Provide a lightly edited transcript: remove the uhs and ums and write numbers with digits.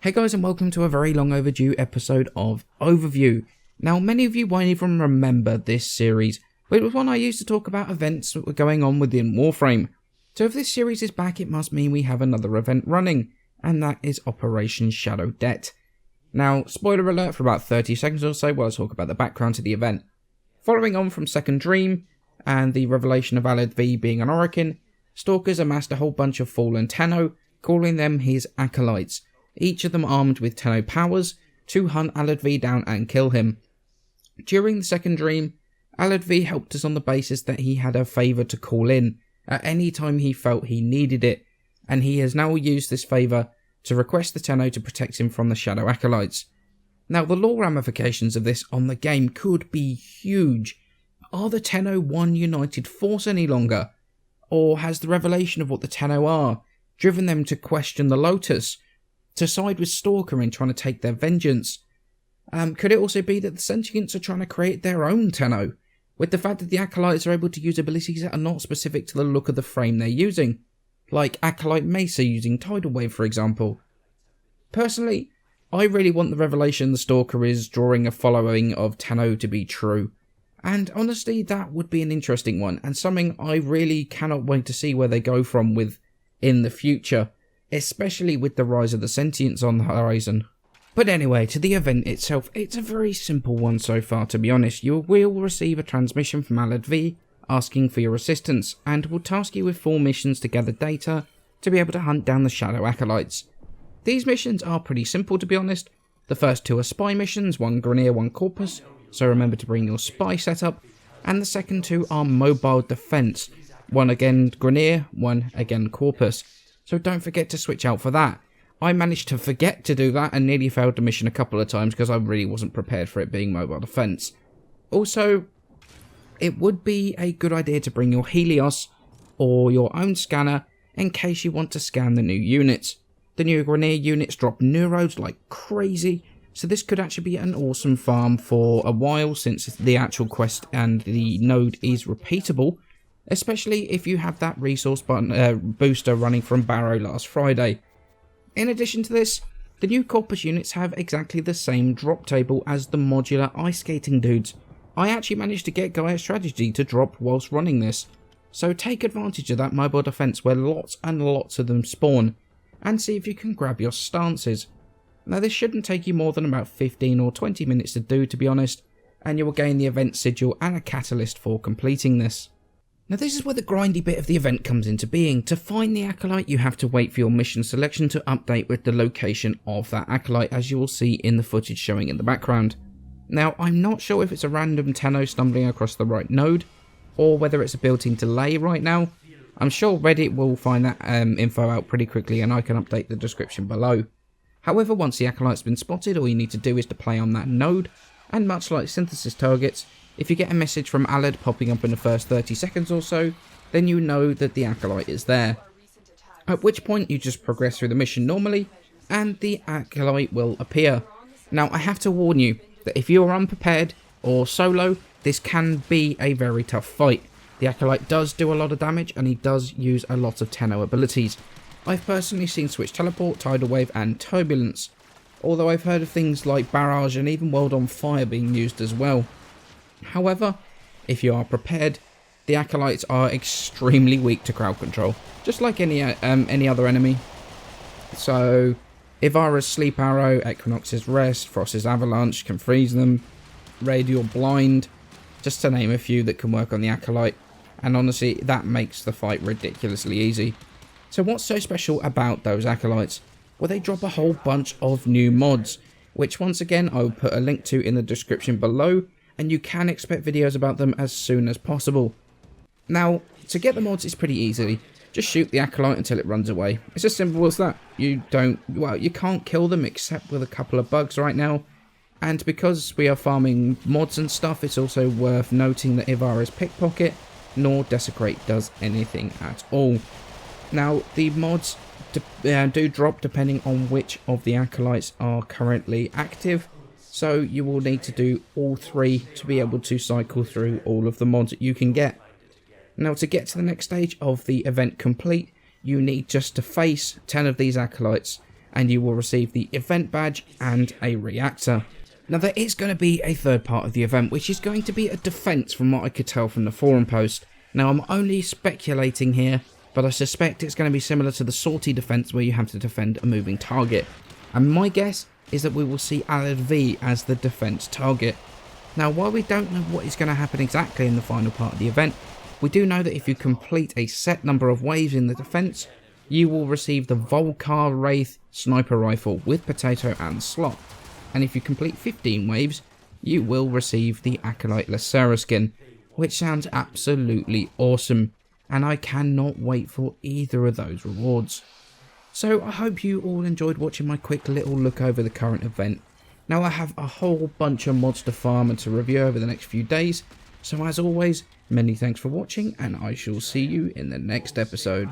Hey guys, and welcome to a very long overdue episode of Overview. Now, many of you won't even remember this series, but it was one I used to talk about events that were going on within Warframe. So if this series is back, it must mean we have another event running, and that is Operation Shadow Debt. Now, spoiler alert for about 30 seconds or so while I talk about the background to the event. Following on from Second Dream, and the revelation of Alad V being an Orokin, Stalkers amassed a whole bunch of fallen Tenno, calling them his acolytes, each of them armed with Tenno powers, to hunt Alad V down and kill him. During the Second Dream, Alad V helped us on the basis that he had a favour to call in at any time he felt he needed it, and he has now used this favour to request the Tenno to protect him from the Shadow Acolytes. Now, the lore ramifications of this on the game could be huge. Are the Tenno one united force any longer? Or has the revelation of what the Tenno are driven them to question the Lotus, to side with Stalker in trying to take their vengeance? Could it also be that the Sentients are trying to create their own Tenno, with the fact that the Acolytes are able to use abilities that are not specific to the look of the frame they're using, like Acolyte Mesa using Tidal Wave, for example? Personally, I really want the revelation the Stalker is drawing a following of Tenno to be true, and honestly that would be an interesting one, and something I really cannot wait to see where they go from with in the future, especially with the rise of the Sentients on the horizon. But anyway, to the event itself, it's a very simple one so far, to be honest. You will receive a transmission from Alad V asking for your assistance, and will task you with 4 missions to gather data to be able to hunt down the Shadow Acolytes. These missions are pretty simple, to be honest. The first 2 are spy missions, 1 Grineer, 1 Corpus, so remember to bring your spy setup, and the second 2 are mobile defense, 1 again Grineer, 1 again Corpus, so don't forget to switch out for that. I managed to forget to do that and nearly failed the mission a couple of times because I really wasn't prepared for it being mobile defense. Also, it would be a good idea to bring your Helios or your own scanner in case you want to scan the new units. The new Grineer units drop neurodes like crazy, so this could actually be an awesome farm for a while since the actual quest and the node is repeatable, especially if you have that resource button, booster running from Barrow last Friday. In addition to this, the new Corpus units have exactly the same drop table as the modular ice skating dudes. I actually managed to get Gaia Strategy to drop whilst running this, so take advantage of that mobile defense where lots and lots of them spawn, and see if you can grab your stances. Now, this shouldn't take you more than about 15 or 20 minutes to do, to be honest, and you will gain the event sigil and a catalyst for completing this. Now, this is where the grindy bit of the event comes into being. To find the Acolyte, you have to wait for your mission selection to update with the location of that Acolyte, as you will see in the footage showing in the background. Now, I'm not sure if it's a random Tenno stumbling across the right node, or whether it's a built-in delay right now. I'm sure Reddit will find that info out pretty quickly, and I can update the description below. However, once the Acolyte's been spotted, all you need to do is to play on that node, and much like synthesis targets, if you get a message from Alad popping up in the first 30 seconds or so, then you know that the Acolyte is there. At which point you just progress through the mission normally, and the Acolyte will appear. Now, I have to warn you that if you are unprepared or solo, this can be a very tough fight. The Acolyte does do a lot of damage, and he does use a lot of Tenno abilities. I've personally seen Switch Teleport, Tidal Wave and Turbulence, although I've heard of things like Barrage and even World on Fire being used as well. However, if you are prepared, the Acolytes are extremely weak to crowd control, just like any other enemy. So, Ivara's Sleep Arrow, Equinox's Rest, Frost's Avalanche can freeze them, Radial Blind, just to name a few that can work on the Acolyte, and honestly, that makes the fight ridiculously easy. So what's so special about those Acolytes? Well, they drop a whole bunch of new mods, which once again I will put a link to in the description below, and you can expect videos about them as soon as possible. Now, to get the mods is pretty easy. Just shoot the Acolyte until it runs away. It's as simple as that. You can't kill them except with a couple of bugs right now, and because we are farming mods and stuff, it's also worth noting that Ivara's Pickpocket nor Desecrate does anything at all. Now, the mods do drop depending on which of the Acolytes are currently active, so you will need to do all 3 to be able to cycle through all of the mods that you can get. Now, to get to the next stage of the event complete, you need just to face 10 of these Acolytes, and you will receive the event badge and a reactor. Now there is going to be a third part of the event, which is going to be a defense from what I could tell from the forum post. Now I'm only speculating here, but I suspect it's going to be similar to the sortie defense where you have to defend a moving target. And my guess is that we will see Alad V as the defense target. Now while we don't know what is going to happen exactly in the final part of the event, we do know that if you complete a set number of waves in the defense, you will receive the Volkar Wraith sniper rifle with potato and slot. And if you complete 15 waves, you will receive the Acolyte Lacera skin, which sounds absolutely awesome, and I cannot wait for either of those rewards. So I hope you all enjoyed watching my quick little look over the current event. Now I have a whole bunch of mods to farm and to review over the next few days, so as always, many thanks for watching, and I shall see you in the next episode.